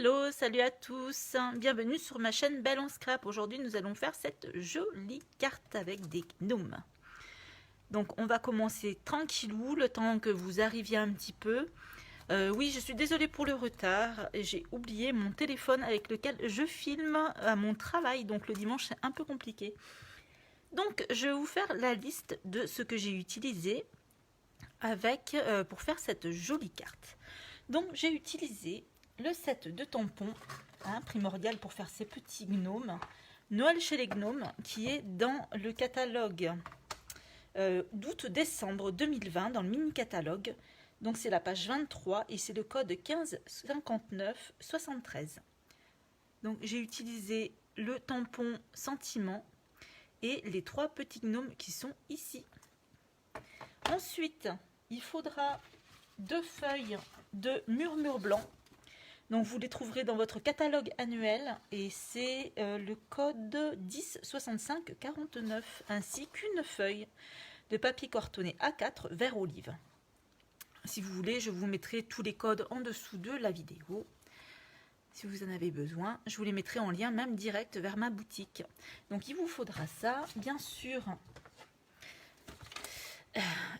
Hello, salut à tous, bienvenue sur ma chaîne Belle en Scrap. Aujourd'hui nous allons faire cette jolie carte avec des gnomes. Donc on va commencer tranquillou, le temps que vous arriviez un petit peu. Oui, je suis désolée pour le retard, j'ai oublié mon téléphone avec lequel je filme à mon travail, donc le dimanche c'est un peu compliqué. Donc je vais vous faire la liste de ce que j'ai utilisé pour faire cette jolie carte. Donc j'ai utilisé le set de tampons, primordial pour faire ces petits gnomes, Noël chez les gnomes, qui est dans le catalogue d'août-décembre 2020, dans le mini-catalogue. Donc c'est la page 23 et c'est le code 155973. Donc j'ai utilisé le tampon sentiment et les trois petits gnomes qui sont ici. Ensuite, il faudra 2 feuilles de murmure blanc. Donc vous les trouverez dans votre catalogue annuel et c'est le code 106549, ainsi qu'une feuille de papier cartonné A4 vert olive. Si vous voulez, je vous mettrai tous les codes en dessous de la vidéo. Si vous en avez besoin, je vous les mettrai en lien même direct vers ma boutique. Donc il vous faudra ça, bien sûr,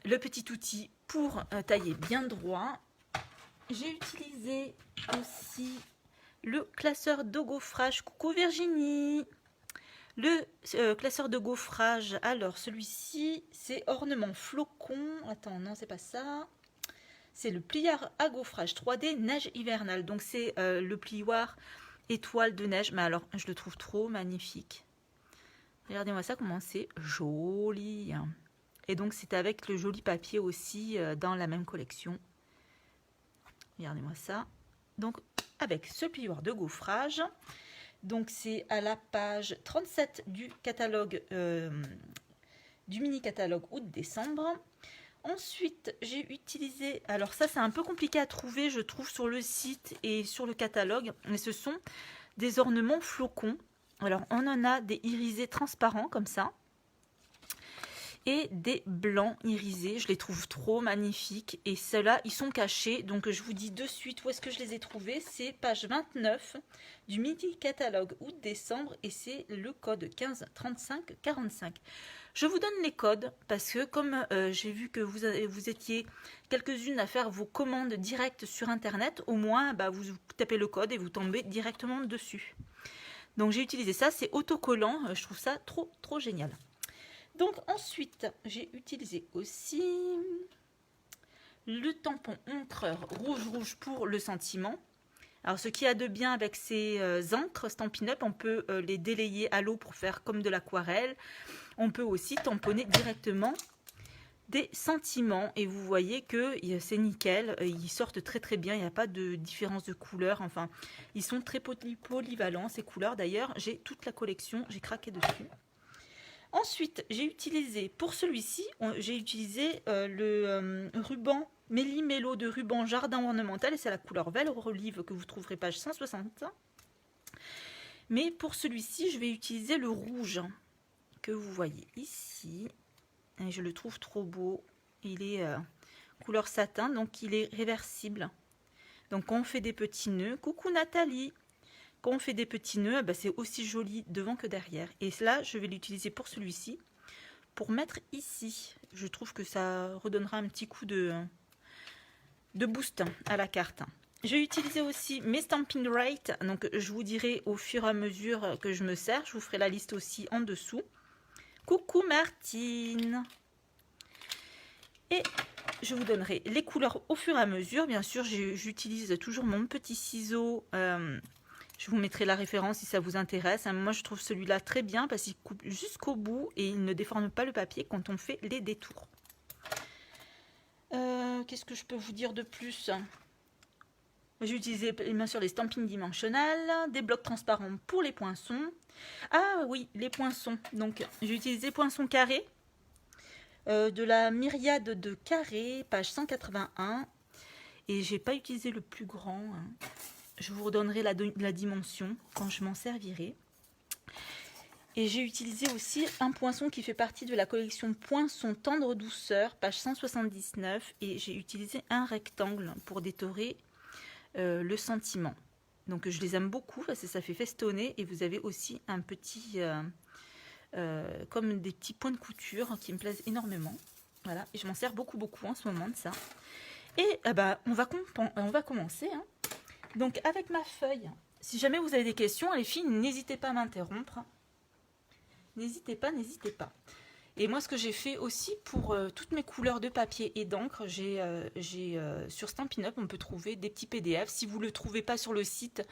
le petit outil pour tailler bien droit. J'ai utilisé aussi le classeur de gaufrage. Coucou Virginie. Le classeur de gaufrage, alors celui-ci, c'est ornement flocon. Attends, non, c'est pas ça. C'est le plieur à gaufrage 3D neige hivernale. Donc c'est le plioir étoile de neige. Mais alors, je le trouve trop magnifique. Regardez-moi ça, comment c'est joli. Et donc c'est avec le joli papier aussi dans la même collection. Regardez-moi ça. Donc, avec ce plioir de gaufrage. Donc, c'est à la page 37 du catalogue, du mini-catalogue août-décembre. Ensuite, j'ai utilisé... Alors, ça, c'est un peu compliqué à trouver, je trouve, sur le site et sur le catalogue. Mais ce sont des ornements flocons. Alors, on en a des irisés transparents, comme ça. Et des blancs irisés, je les trouve trop magnifiques et ceux-là ils sont cachés, donc je vous dis de suite où est-ce que je les ai trouvés. C'est page 29 du midi catalogue août-décembre et c'est le code 153545. Je vous donne les codes parce que comme j'ai vu que vous étiez quelques-unes à faire vos commandes directes sur internet, au moins vous tapez le code et vous tombez directement dessus. Donc j'ai utilisé ça, c'est autocollant, je trouve ça trop génial. Donc ensuite, j'ai utilisé aussi le tampon encreur rouge pour le sentiment. Alors ce qu'il y a de bien avec ces encres Stampin' Up, on peut les délayer à l'eau pour faire comme de l'aquarelle. On peut aussi tamponner directement des sentiments et vous voyez que c'est nickel, ils sortent très bien, il n'y a pas de différence de couleur. Enfin, ils sont très polyvalents ces couleurs. D'ailleurs, j'ai toute la collection, j'ai craqué dessus. Ensuite, j'ai utilisé, pour celui-ci, j'ai utilisé le ruban Méli-Mélo de ruban jardin ornemental. Et c'est la couleur vert olive que vous trouverez page 160. Mais pour celui-ci, je vais utiliser le rouge que vous voyez ici. Et je le trouve trop beau. Il est couleur satin, donc il est réversible. Donc quand on fait des petits nœuds, coucou Nathalie! Quand on fait des petits nœuds, c'est aussi joli devant que derrière. Et là, je vais l'utiliser pour celui-ci, pour mettre ici. Je trouve que ça redonnera un petit coup de boost à la carte. J'ai utilisé aussi mes Stampin' Rate. Donc, je vous dirai au fur et à mesure que je me sers. Je vous ferai la liste aussi en dessous. Coucou Martine! Et je vous donnerai les couleurs au fur et à mesure. Bien sûr, j'utilise toujours mon petit ciseau. Je vous mettrai la référence si ça vous intéresse. Moi, je trouve celui-là très bien parce qu'il coupe jusqu'au bout et il ne déforme pas le papier quand on fait les détours. Qu'est-ce que je peux vous dire de plus? J'ai utilisé bien sûr les Stampin' Dimensional, des blocs transparents pour les poinçons. Ah oui, les poinçons. Donc, j'ai utilisé poinçons carrés de la myriade de carrés, page 181. Et j'ai pas utilisé le plus grand. Je vous redonnerai la dimension quand je m'en servirai. Et j'ai utilisé aussi un poinçon qui fait partie de la collection Poinçon Tendre Douceur, page 179. Et j'ai utilisé un rectangle pour détorer le sentiment. Donc je les aime beaucoup parce que ça fait festonner et vous avez aussi un petit, comme des petits points de couture qui me plaisent énormément. Voilà, et je m'en sers beaucoup en ce moment de ça. Et on va commencer. Hein. Donc avec ma feuille, si jamais vous avez des questions, les filles, n'hésitez pas à m'interrompre. N'hésitez pas. Et moi, ce que j'ai fait aussi pour toutes mes couleurs de papier et d'encre, sur Stampin' Up, on peut trouver des petits PDF. Si vous ne le trouvez pas sur le site,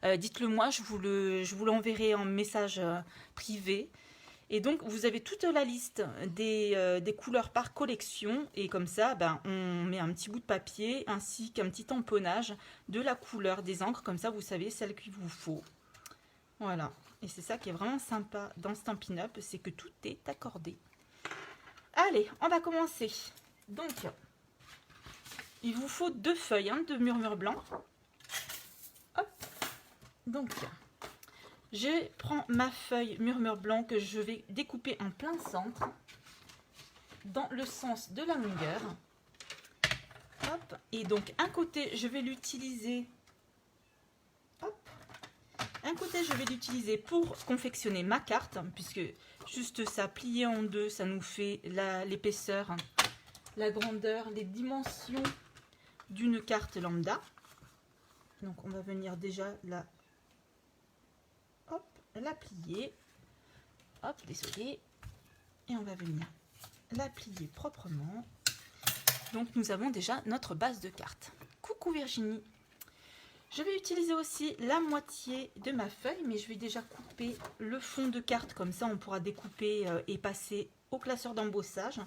dites-le moi, je vous l'enverrai en message privé. Et donc, vous avez toute la liste des couleurs par collection. Et comme ça, on met un petit bout de papier ainsi qu'un petit tamponnage de la couleur des encres. Comme ça, vous savez celle qu'il vous faut. Voilà. Et c'est ça qui est vraiment sympa dans Stampin' Up, c'est que tout est accordé. Allez, on va commencer. Donc, il vous faut 2 feuilles de murmure blanc. Hop. Donc, je prends ma feuille murmure blanc que je vais découper en plein centre, dans le sens de la longueur. Hop. Et donc, un côté, je vais l'utiliser. Hop. Un côté, je vais l'utiliser pour confectionner ma carte, puisque juste ça, plié en deux, ça nous fait l'épaisseur, la grandeur, les dimensions d'une carte lambda. Donc, on va venir déjà la plier. Hop, désolé. Et on va venir la plier proprement. Donc, nous avons déjà notre base de carte. Coucou Virginie. Je vais utiliser aussi la moitié de ma feuille, mais je vais déjà couper le fond de carte, comme ça on pourra découper et passer au classeur d'embossage.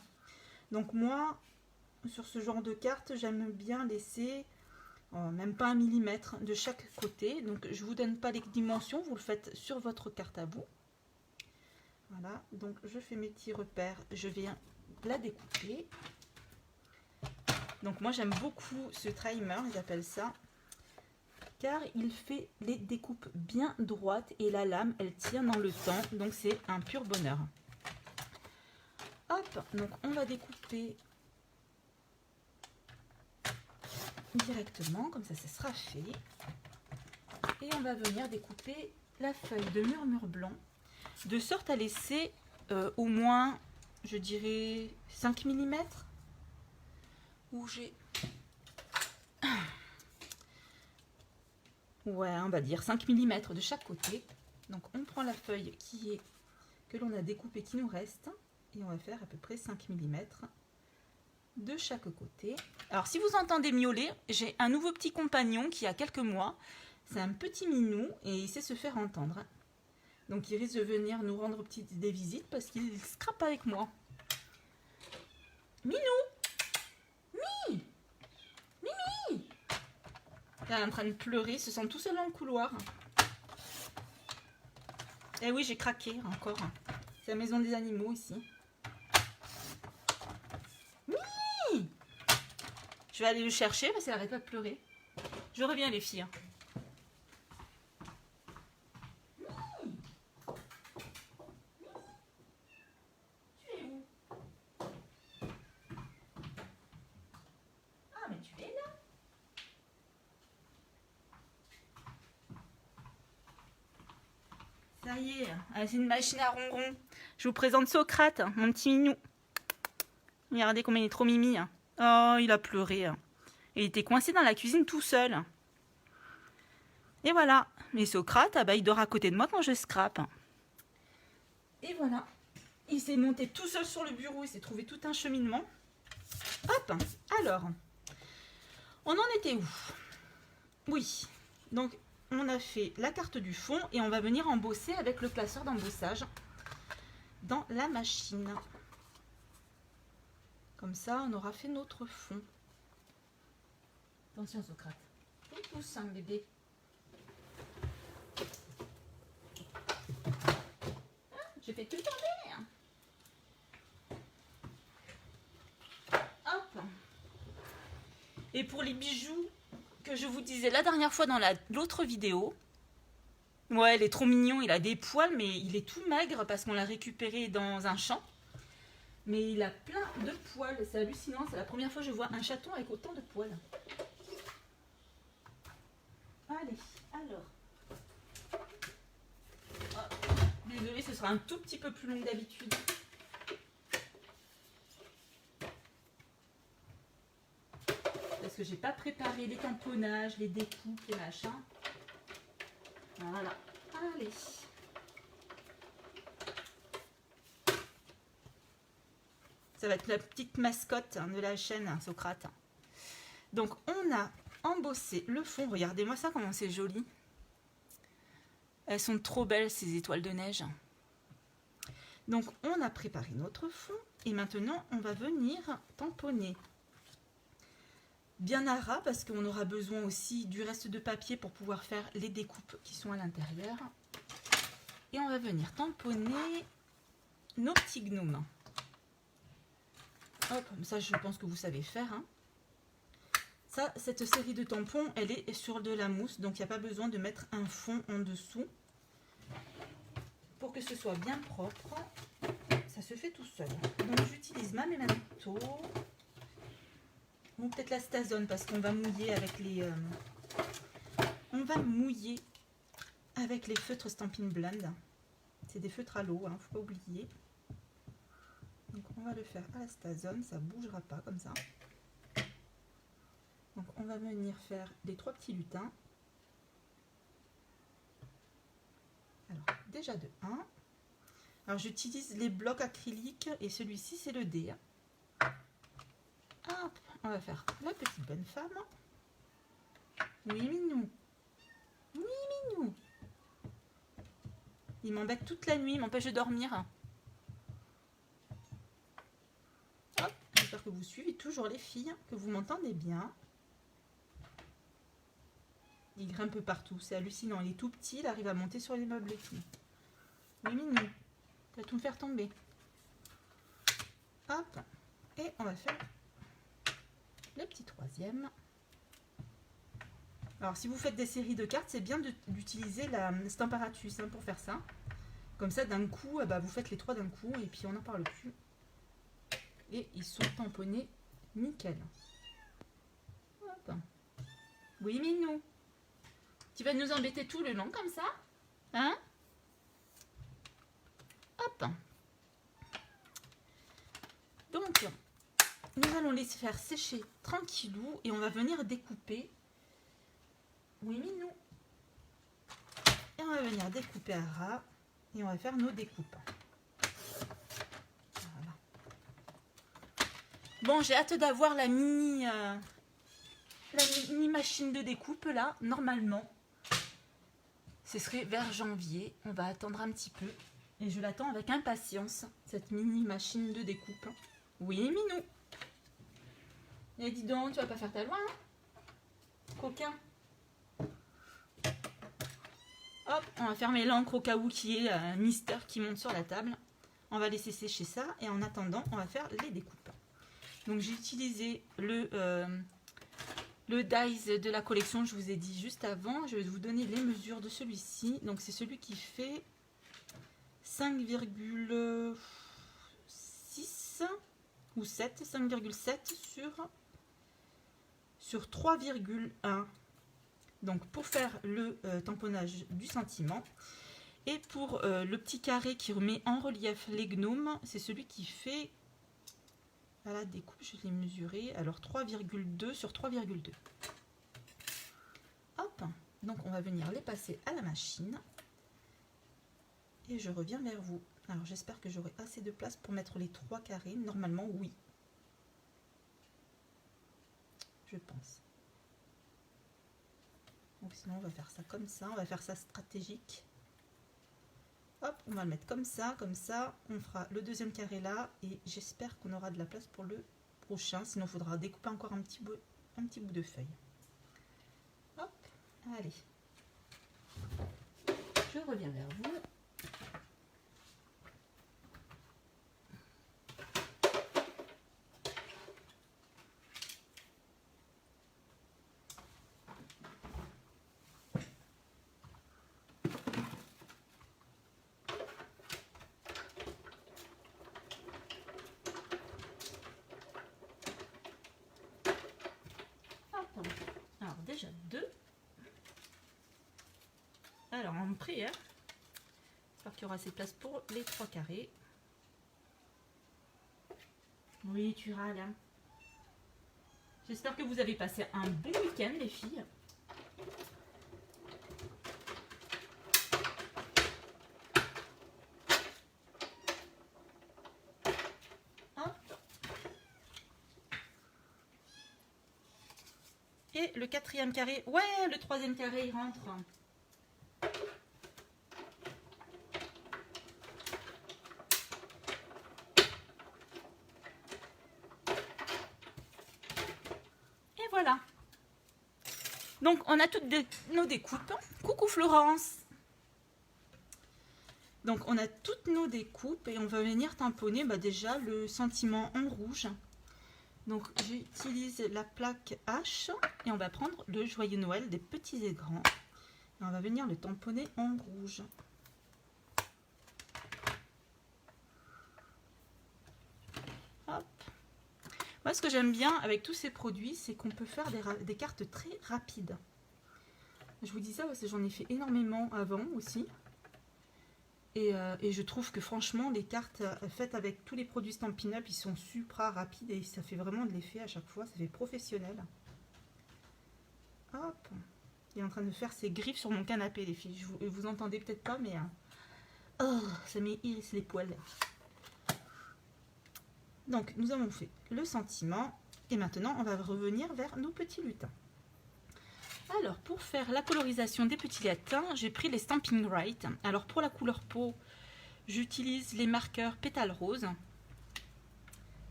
Donc moi, sur ce genre de carte, j'aime bien laisser même pas 1 millimètre de chaque côté. Donc je ne vous donne pas les dimensions, vous le faites sur votre carte à vous. Voilà, donc je fais mes petits repères, je viens la découper. Donc moi j'aime beaucoup ce timer, ils appellent ça, car il fait les découpes bien droites et la lame, elle tient dans le temps, donc c'est un pur bonheur. Hop, donc on va découper directement, comme ça, ça sera fait. Et on va venir découper la feuille de murmure blanc, de sorte à laisser au moins, je dirais, 5 mm, où j'ai... Ouais, on va dire 5 mm de chaque côté. Donc on prend la feuille que l'on a découpée qui nous reste et on va faire à peu près 5 mm de chaque côté. Alors si vous entendez miauler, j'ai un nouveau petit compagnon qui a quelques mois. C'est un petit minou et il sait se faire entendre. Donc il risque de venir nous rendre des visites parce qu'il scrape avec moi. Minou! Mi! Mimi! Il est en train de pleurer, il se sent tout seul dans le couloir. Eh oui, j'ai craqué encore. C'est la maison des animaux ici. Mi! Je vais aller le chercher parce qu'elle n'arrête pas de pleurer. Je reviens les filles. Ça y est, c'est une machine à ronron. Je vous présente Socrate, mon petit minou. Regardez combien il est trop mimi. Oh, il a pleuré. Il était coincé dans la cuisine tout seul. Et voilà. Mais Socrate, il dort à côté de moi quand je scrape. Et voilà. Il s'est monté tout seul sur le bureau. Il s'est trouvé tout un cheminement. Hop. Alors, on en était où? Oui. Donc, on a fait la carte du fond et on va venir embosser avec le classeur d'embossage dans la machine. Comme ça, on aura fait notre fond. Attention, Socrate. Il pousse, hein, bébé. J'ai fait tout tomber. Hop. Et pour les bijoux que je vous disais la dernière fois dans l'autre vidéo, ouais, il est trop mignon, il a des poils, mais il est tout maigre parce qu'on l'a récupéré dans un champ. Mais il a plein de poils, c'est hallucinant, c'est la première fois que je vois un chaton avec autant de poils. Allez, alors, sera un tout petit peu plus long que d'habitude. Parce que j'ai pas préparé les tamponnages, les découpes, les machins. Voilà. Allez. Ça va être la petite mascotte de la chaîne Socrate. Donc on a embossé le fond. Regardez-moi ça, comment c'est joli. Elles sont trop belles, ces étoiles de neige. Donc on a préparé notre fond. Et maintenant, on va venir tamponner. Bien à ras, parce qu'on aura besoin aussi du reste de papier pour pouvoir faire les découpes qui sont à l'intérieur. Et on va venir tamponner nos petits gnomes. Hop, ça je pense que vous savez faire. Hein. Ça, cette série de tampons, elle est sur de la mousse, donc il n'y a pas besoin de mettre un fond en dessous. Pour que ce soit bien propre, ça se fait tout seul. Donc j'utilise ma Memento, ou peut-être la Stazone, parce qu'on va mouiller avec les... on va mouiller avec les feutres Stampin' Blend. C'est des feutres à l'eau, hein, faut pas oublier. Donc on va le faire à la Stazone, ça bougera pas comme ça. Donc on va venir faire les 3 petits lutins. Alors déjà de 1. Alors j'utilise les blocs acryliques et celui-ci c'est le D. Hop, on va faire la petite bonne femme. Oui minou. Oui minou. Il m'embête toute la nuit, il m'empêche de dormir. Hop, j'espère que vous suivez toujours les filles, que vous m'entendez bien. Il grimpe partout, c'est hallucinant. Il est tout petit, il arrive à monter sur les meubles et tout. Oui, minou, tu vas tout me faire tomber. Hop, et on va faire le petit troisième. Alors, si vous faites des séries de cartes, c'est bien d'utiliser la Stamparatus hein, pour faire ça. Comme ça, d'un coup, bah, vous faites les 3 d'un coup et puis on n'en parle plus. Et ils sont tamponnés nickel. Hop. Oui, minou. Tu vas nous embêter tout le long comme ça, hein? Hop. Donc, nous allons les faire sécher tranquillou et on va venir découper. Oui, minou. Et on va venir découper à ras et on va faire nos découpes. Voilà. Bon, j'ai hâte d'avoir la mini machine de découpe là, normalement. Ce serait vers janvier. On va attendre un petit peu. Et je l'attends avec impatience, cette mini machine de découpe. Oui, minou. Et dis donc, tu vas pas faire ta loi, hein, coquin. Hop, on va fermer l'encre au cas où qu'il y ait un mystère qui monte sur la table. On va laisser sécher ça. Et en attendant, on va faire les découpes. Donc j'ai utilisé le dies de la collection, je vous ai dit juste avant. Je vais vous donner les mesures de celui-ci. Donc c'est celui qui fait 5,6 ou 7, 5,7 sur 3,1. Donc pour faire le tamponnage du sentiment. Et pour le petit carré qui remet en relief les gnomes, c'est celui qui fait... À la découpe, je l'ai mesuré. Alors 3,2 sur 3,2. Hop, donc on va venir les passer à la machine. Et je reviens vers vous. Alors j'espère que j'aurai assez de place pour mettre les 3 carrés. Normalement, oui. Je pense. Donc sinon, on va faire ça comme ça. On va faire ça stratégique. Hop, on va le mettre comme ça, on fera le deuxième carré là et j'espère qu'on aura de la place pour le prochain, sinon il faudra découper encore un petit bout de feuille. Hop, allez, je reviens vers vous. Alors déjà 2. Alors en prière, J'espère qu'il y aura assez de place pour les 3 carrés. Oui, tu râles. Hein. J'espère que vous avez passé un bon week-end, les filles. Hop. Et le 4e carré. Ouais, le 3e carré, il rentre. Voilà. Donc, on a toutes nos découpes. Coucou Florence. Donc, on a toutes nos découpes et on va venir tamponner déjà le sentiment en rouge. Donc, j'utilise la plaque H et on va prendre le Joyeux Noël des petits et grands. Et on va venir le tamponner en rouge. Hop. Moi, ce que j'aime bien avec tous ces produits, c'est qu'on peut faire des cartes très rapides. Je vous dis ça parce que j'en ai fait énormément avant aussi. Et je trouve que franchement, les cartes faites avec tous les produits Stampin' Up, ils sont super rapides et ça fait vraiment de l'effet à chaque fois. Ça fait professionnel. Hop. Il est en train de faire ses griffes sur mon canapé, les filles. Vous entendez peut-être pas, mais... oh, ça m'irrisse les poils. Donc, nous avons fait le sentiment. Et maintenant, on va revenir vers nos petits lutins. Alors, pour faire la colorisation des petits lutins, j'ai pris les Stampin' Right. Alors, pour la couleur peau, j'utilise les marqueurs pétales roses.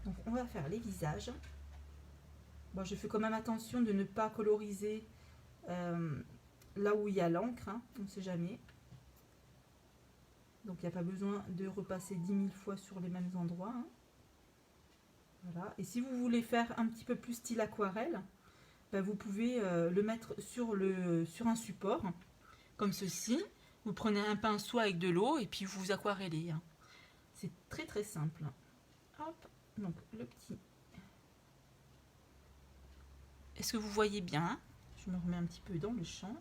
Donc, on va faire les visages. Bon, je fais quand même attention de ne pas coloriser là où il y a l'encre. Hein, on ne sait jamais. Donc, il n'y a pas besoin de repasser 10 000 fois sur les mêmes endroits. Hein. Voilà. Et si vous voulez faire un petit peu plus style aquarelle, vous pouvez le mettre sur un support, comme ceci. Vous prenez un pinceau avec de l'eau et puis vous aquarellez. Hein. C'est très très simple. Hop, donc le petit. Est-ce que vous voyez bien? Je me remets un petit peu dans le champ.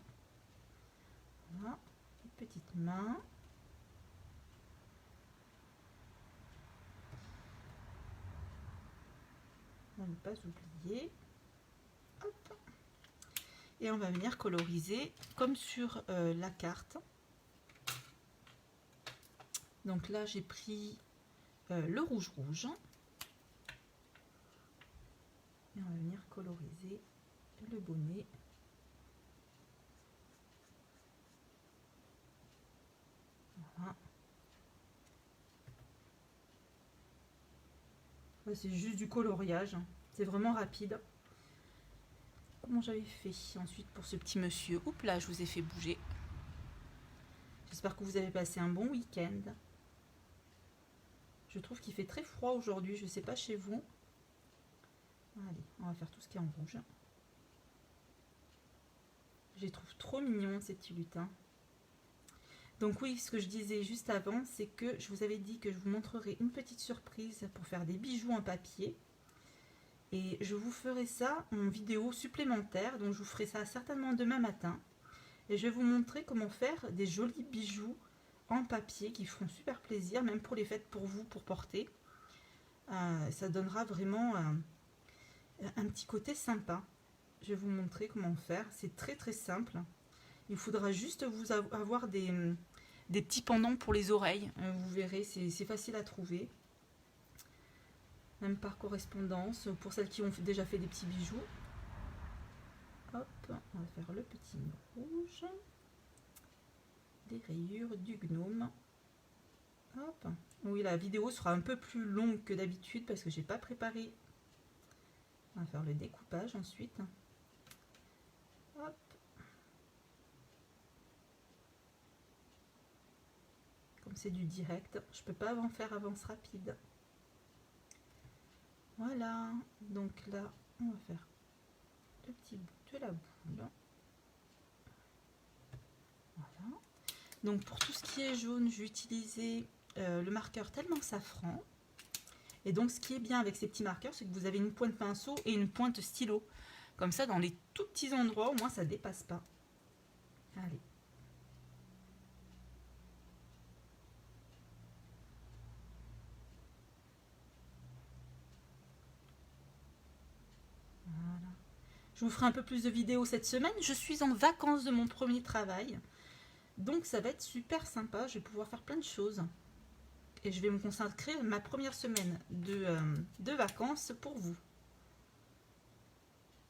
Voilà, une petite main. On ne pas oublier. Hop. Et on va venir coloriser comme sur la carte. Donc là, j'ai pris le rouge. Et on va venir coloriser le bonnet. Voilà. C'est juste du coloriage. C'est vraiment rapide. Comment j'avais fait ensuite pour ce petit monsieur? Oups là, je vous ai fait bouger. J'espère que vous avez passé un bon week-end. Je trouve qu'il fait très froid aujourd'hui. Je ne sais pas chez vous. Allez, on va faire tout ce qui est en rouge. Je les trouve trop mignons, ces petits lutins. Donc oui, ce que je disais juste avant, c'est que je vous avais dit que je vous montrerai une petite surprise pour faire des bijoux en papier. Et je vous ferai ça en vidéo supplémentaire. Donc je vous ferai ça certainement demain matin. Et je vais vous montrer comment faire des jolis bijoux en papier qui feront super plaisir, même pour les fêtes pour vous, pour porter. Ça donnera vraiment un petit côté sympa. Je vais vous montrer comment faire. C'est très très simple. Il faudra juste vous avoir des petits pendants pour les oreilles. Vous verrez, c'est facile à trouver. Même par correspondance, pour celles qui ont déjà fait des petits bijoux. Hop, on va faire le petit rouge. Des rayures du gnome. Hop. Oui, la vidéo sera un peu plus longue que d'habitude parce que j'ai pas préparé. On va faire le découpage ensuite. Hop. Comme c'est du direct, je peux pas en faire avance rapide. Voilà. Donc là, on va faire le petit bout de la boule. Voilà. Donc pour tout ce qui est jaune, j'ai utilisé le marqueur Tellement Safran. Et donc ce qui est bien avec ces petits marqueurs, c'est que vous avez une pointe pinceau et une pointe stylo. Comme ça, dans les tout petits endroits, au moins ça ne dépasse pas. Allez. Je vous ferai un peu plus de vidéos cette semaine. Je suis en vacances de mon premier travail. Donc ça va être super sympa. Je vais pouvoir faire plein de choses. Et je vais me consacrer à ma première semaine de vacances pour vous.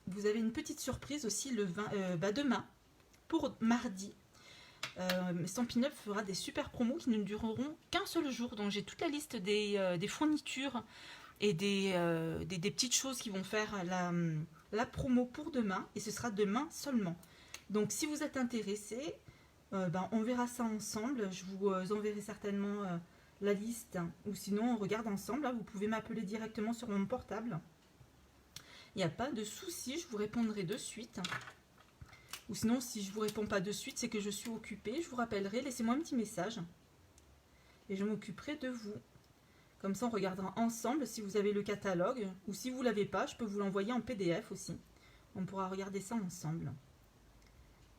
Vous avez une petite surprise aussi demain, pour mardi. Stampin' Up fera des super promos qui ne dureront qu'un seul jour. Donc j'ai toute la liste des fournitures et des petites choses qui vont faire la promo pour demain. Et ce sera demain seulement. Donc si vous êtes intéressés, on verra ça ensemble. Je vous enverrai certainement la liste. Ou sinon on regarde ensemble. Là, vous pouvez m'appeler directement sur mon portable. Il n'y a pas de souci, je vous répondrai de suite. Ou sinon, si je ne vous réponds pas de suite, c'est que je suis occupée. Je vous rappellerai, laissez-moi un petit message. Et je m'occuperai de vous. Comme ça, on regardera ensemble si vous avez le catalogue. Ou si vous ne l'avez pas, je peux vous l'envoyer en PDF aussi. On pourra regarder ça ensemble.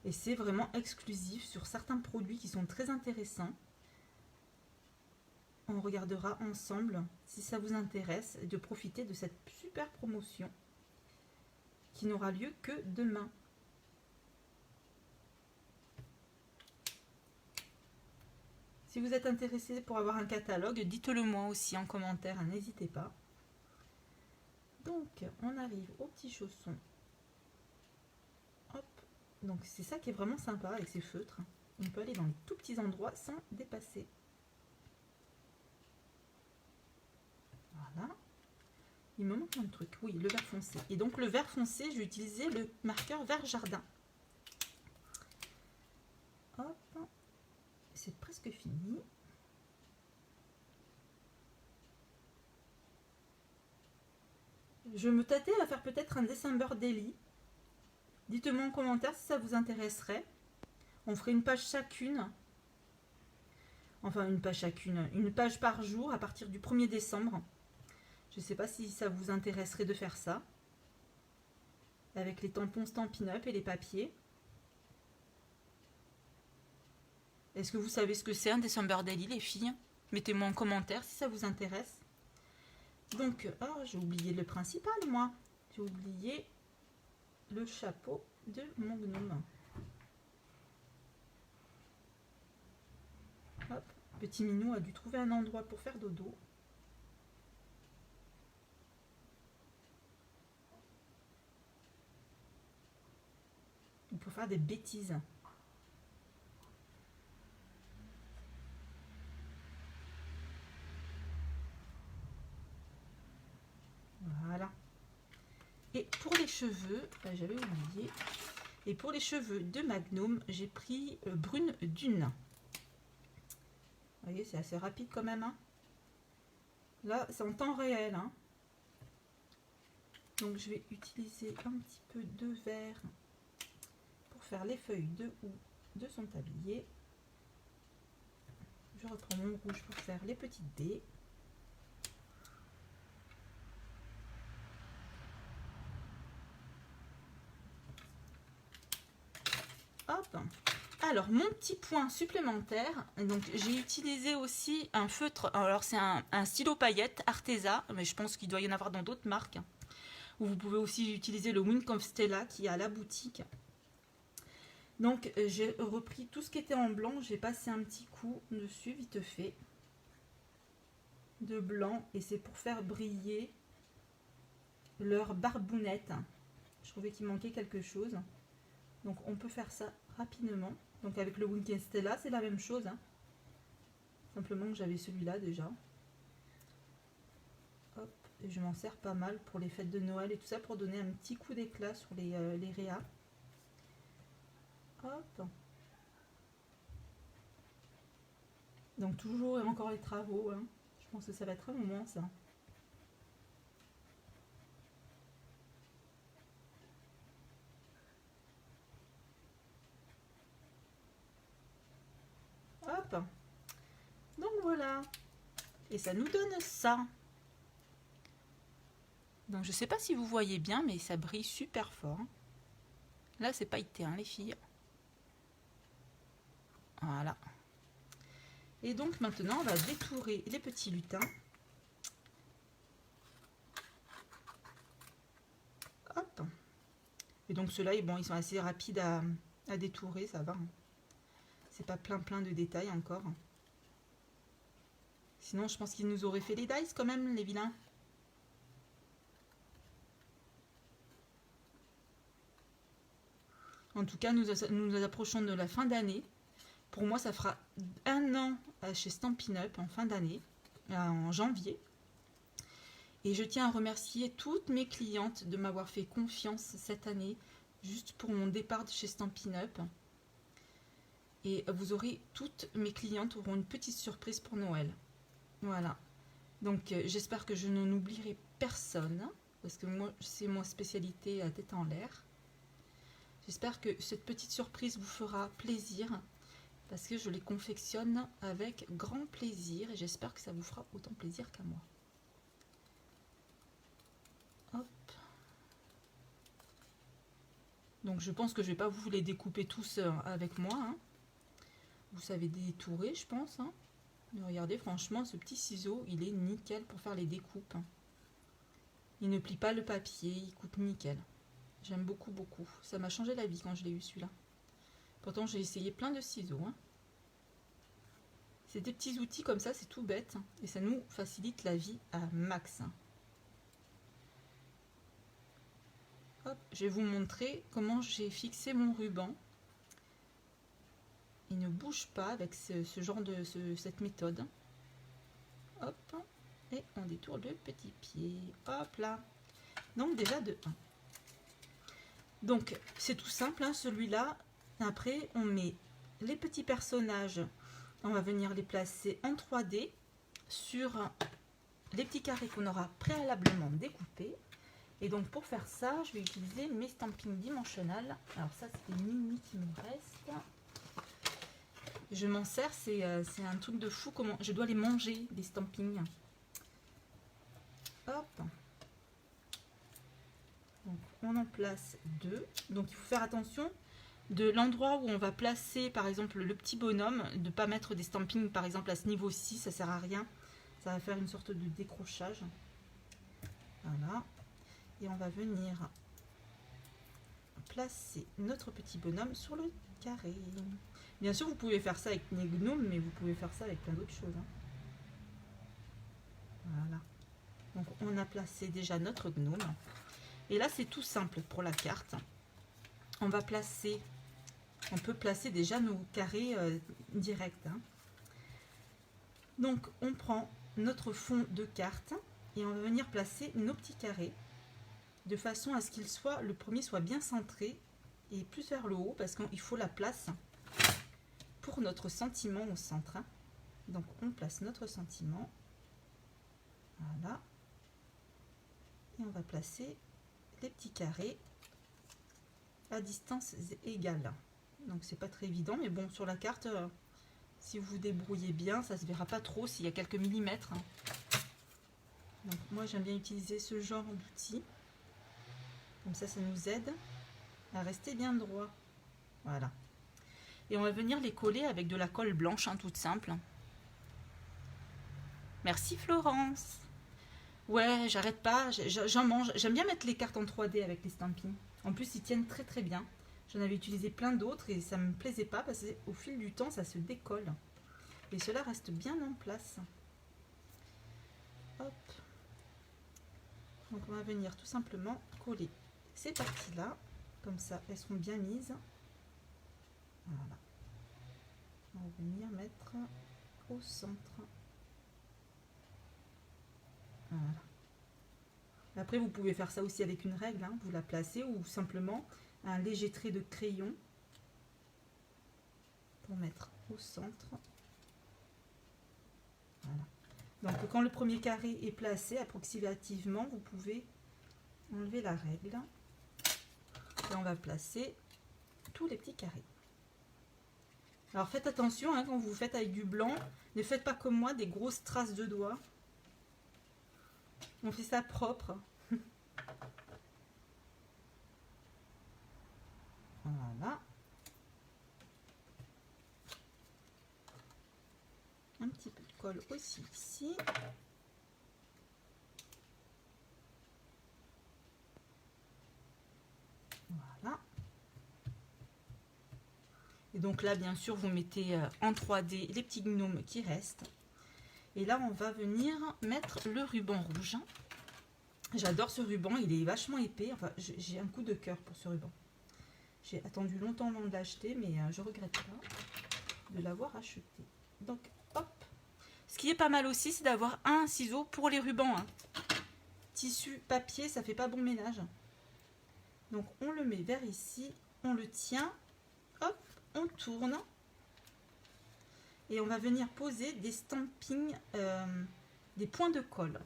Et c'est vraiment exclusif sur certains produits qui sont très intéressants. On regardera ensemble si ça vous intéresse de profiter de cette super promotion qui n'aura lieu que demain. Si vous êtes intéressé pour avoir un catalogue, dites-le moi aussi en commentaire, n'hésitez pas. Donc, on arrive aux petits chaussons. Hop. Donc, c'est ça qui est vraiment sympa avec ces feutres. On peut aller dans les tout petits endroits sans dépasser. Voilà. Il me manque un truc. Oui, le vert foncé. Et donc, le vert foncé, je vais utiliser le marqueur vert jardin. Hop. C'est presque fini. Je me tâtais à faire peut-être un December Daily. Dites-moi en commentaire si ça vous intéresserait. On ferait une page chacune. Enfin, une page chacune. Une page par jour à partir du 1er décembre. Je ne sais pas si ça vous intéresserait de faire ça. Avec les tampons Stampin' Up et les papiers. Est-ce que vous savez ce que c'est un December Daily, les filles? Mettez-moi en commentaire si ça vous intéresse. Donc, j'ai oublié le principal, moi. J'ai oublié le chapeau de mon gnome. Hop, petit minou a dû trouver un endroit pour faire dodo. Ou pour faire des bêtises. Voilà. Et pour les cheveux, j'avais oublié. Et pour les cheveux de Magnum, j'ai pris Brune Dune. Vous voyez, c'est assez rapide quand même. Hein. Là, c'est en temps réel. Hein. Donc, je vais utiliser un petit peu de vert pour faire les feuilles de houx de son tablier. Je reprends mon rouge pour faire les petites dés. Hop. Alors, mon petit point supplémentaire, donc j'ai utilisé aussi un feutre, alors c'est un stylo paillette Arteza, mais je pense qu'il doit y en avoir dans d'autres marques. Ou vous pouvez aussi utiliser le Wink of Stella qui est à la boutique. Donc, j'ai repris tout ce qui était en blanc, j'ai passé un petit coup dessus, vite fait, de blanc, et c'est pour faire briller leur barbounette. Je trouvais qu'il manquait quelque chose. Donc, on peut faire ça rapidement. Donc avec le Wink Stella, c'est la même chose. Hein. Simplement que j'avais celui-là déjà. Hop, et je m'en sers pas mal pour les fêtes de Noël et tout ça, pour donner un petit coup d'éclat sur les réas. Hop. Donc toujours et encore les travaux. Hein. Je pense que ça va être un moment ça. Hop. Donc voilà. Et ça nous donne ça. Donc je sais pas si vous voyez bien, mais ça brille super fort. Là c'est pailleté hein, les filles. Voilà. Et donc maintenant on va détourer les petits lutins. Hop. Et donc ceux-là, bon, ils sont assez rapides à détourer, ça va. Hein. C'est pas plein de détails encore. Sinon, je pense qu'ils nous auraient fait les dice quand même, les vilains. En tout cas, nous nous approchons de la fin d'année. Pour moi, ça fera 1 an chez Stampin' Up en fin d'année, en janvier. Et je tiens à remercier toutes mes clientes de m'avoir fait confiance cette année, juste pour mon départ de chez Stampin' Up. Et vous aurez, toutes mes clientes auront une petite surprise pour Noël. Voilà. Donc j'espère que je n'en oublierai personne, parce que moi, c'est mon spécialité à tête en l'air. J'espère que cette petite surprise vous fera plaisir, parce que je les confectionne avec grand plaisir, et j'espère que ça vous fera autant plaisir qu'à moi. Hop. Donc je pense que je ne vais pas vous les découper tous avec moi. Hein. Vous savez détourer, je pense. Hein. Mais regardez, franchement, ce petit ciseau, il est nickel pour faire les découpes. Hein. Il ne plie pas le papier, il coupe nickel. J'aime beaucoup. Ça m'a changé la vie quand je l'ai eu celui-là. Pourtant, j'ai essayé plein de ciseaux. Hein. C'est des petits outils comme ça, c'est tout bête. Hein. Et ça nous facilite la vie à max. Hein. Hop, je vais vous montrer comment j'ai fixé mon ruban. Il ne bouge pas avec ce genre de cette méthode. Hop, et on détourne le petit pied. Hop là. Donc déjà de 1. Donc c'est tout simple, hein, celui-là. Après, on met les petits personnages. On va venir les placer en 3D sur les petits carrés qu'on aura préalablement découpés. Et donc pour faire ça, je vais utiliser mes Stampin' Dimensional. Alors ça, c'est des mini qui me restent. Je m'en sers, c'est un truc de fou. Comment je dois les manger, les Stampin'. Hop. Donc on en place 2. Donc il faut faire attention de l'endroit où on va placer, par exemple, le petit bonhomme, de ne pas mettre des Stampin', par exemple, à ce niveau-ci, ça sert à rien. Ça va faire une sorte de décrochage. Voilà. Et on va venir placer notre petit bonhomme sur le carré. Bien sûr, vous pouvez faire ça avec les gnomes, mais vous pouvez faire ça avec plein d'autres choses. Hein. Voilà. Donc, on a placé déjà notre gnome. Et là, c'est tout simple pour la carte. On va placer, on peut placer déjà nos carrés directs. Hein. Donc, on prend notre fond de carte et on va venir placer nos petits carrés de façon à ce qu'il soit, le premier soit bien centré et plus vers le haut parce qu'il faut la place pour notre sentiment au centre. Hein. Donc, on place notre sentiment. Voilà. Et on va placer les petits carrés à distance égale. Donc, c'est pas très évident, mais bon, sur la carte, si vous vous débrouillez bien, ça se verra pas trop s'il y a quelques millimètres. Hein. Donc, moi, j'aime bien utiliser ce genre d'outil. Comme ça nous aide à rester bien droit. Voilà. Et on va venir les coller avec de la colle blanche, hein, toute simple. Merci Florence. Ouais, j'arrête pas, j'en mange. J'aime bien mettre les cartes en 3D avec les Stampin'. En plus, ils tiennent très bien. J'en avais utilisé plein d'autres et ça me plaisait pas parce qu'au fil du temps, ça se décolle. Et cela reste bien en place. Hop. Donc, on va venir tout simplement coller ces parties-là. Comme ça, elles seront bien mises. Voilà. On va venir mettre au centre. Voilà. Après, vous pouvez faire ça aussi avec une règle. Hein. Vous la placez ou simplement un léger trait de crayon pour mettre au centre. Voilà. Donc, quand le premier carré est placé approximativement, vous pouvez enlever la règle. Et on va placer tous les petits carrés. Alors faites attention hein, quand vous faites avec du blanc, ne faites pas comme moi des grosses traces de doigts. On fait ça propre. Voilà. Un petit peu de colle aussi ici. Voilà. donc là, bien sûr, vous mettez en 3D les petits gnomes qui restent. Et là, on va venir mettre le ruban rouge. J'adore ce ruban, il est vachement épais. Enfin, j'ai un coup de cœur pour ce ruban. J'ai attendu longtemps avant de l'acheter, mais je regrette pas de l'avoir acheté. Donc, hop. Ce qui est pas mal aussi, c'est d'avoir un ciseau pour les rubans. Hein. Tissu, papier, ça fait pas bon ménage. Donc, on le met vers ici, on le tient, hop, on tourne. Et on va venir poser des stampings, des points de colle.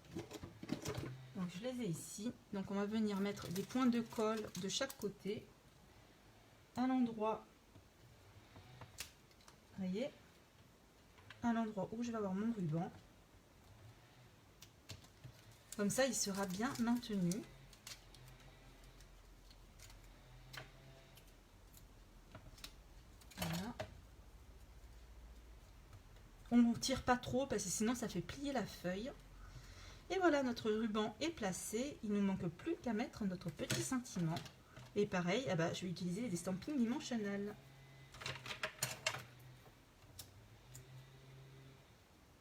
Donc, je les ai ici. Donc, on va venir mettre des points de colle de chaque côté. À l'endroit, vous voyez, à l'endroit où je vais avoir mon ruban. Comme ça, il sera bien maintenu. Voilà. On ne tire pas trop parce que sinon ça fait plier la feuille. Et voilà, notre ruban est placé. Il ne nous manque plus qu'à mettre notre petit sentiment. Et pareil, ah bah, je vais utiliser des stampings dimensionnels.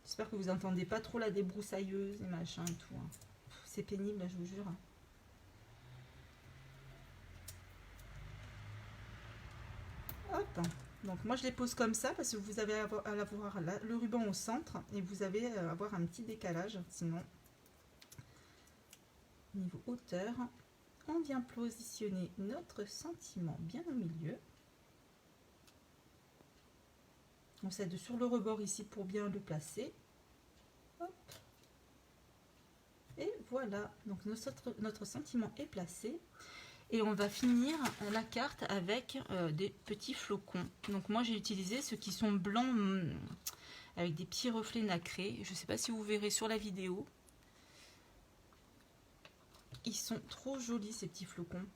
J'espère que vous n'entendez pas trop la débroussailleuse et machin et tout. Hein. C'est pénible, là, je vous jure. Hop. Donc moi je les pose comme ça parce que vous avez à avoir le ruban au centre et vous avez à avoir un petit décalage. Sinon, niveau hauteur, on vient positionner notre sentiment bien au milieu. On s'aide sur le rebord ici pour bien le placer. Hop. Et voilà, donc notre sentiment est placé. Et on va finir la carte avec des petits flocons. Donc moi j'ai utilisé ceux qui sont blancs avec des petits reflets nacrés. Je ne sais pas si vous verrez sur la vidéo. Ils sont trop jolis ces petits flocons.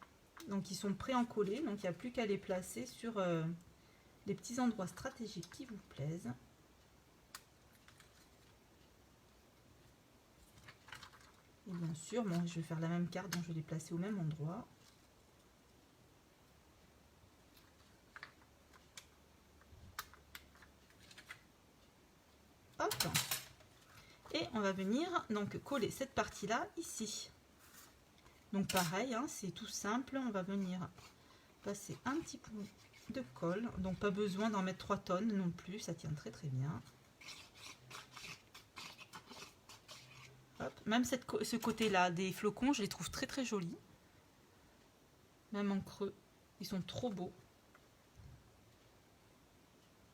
Donc ils sont prêts à en coller. Donc il n'y a plus qu'à les placer sur les petits endroits stratégiques qui vous plaisent. Et bien sûr, bon, je vais faire la même carte, donc je vais les placer au même endroit. Hop. Et on va venir donc coller cette partie là ici. Donc pareil, hein, c'est tout simple, on va venir passer un petit peu de colle, donc pas besoin d'en mettre 3 tonnes non plus, ça tient très très bien. Hop. Même ce côté là des flocons, je les trouve très très jolis, même en creux, ils sont trop beaux.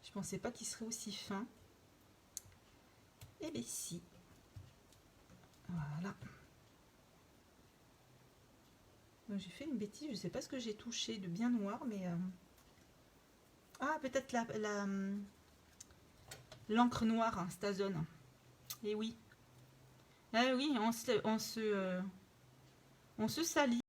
Je pensais pas qu'ils seraient aussi fins. Et bien ici, voilà. J'ai fait une bêtise, je sais pas ce que j'ai touché de bien noir, mais ah, peut-être l'encre noire, hein, Stazone. Et oui, ah oui, on se salit.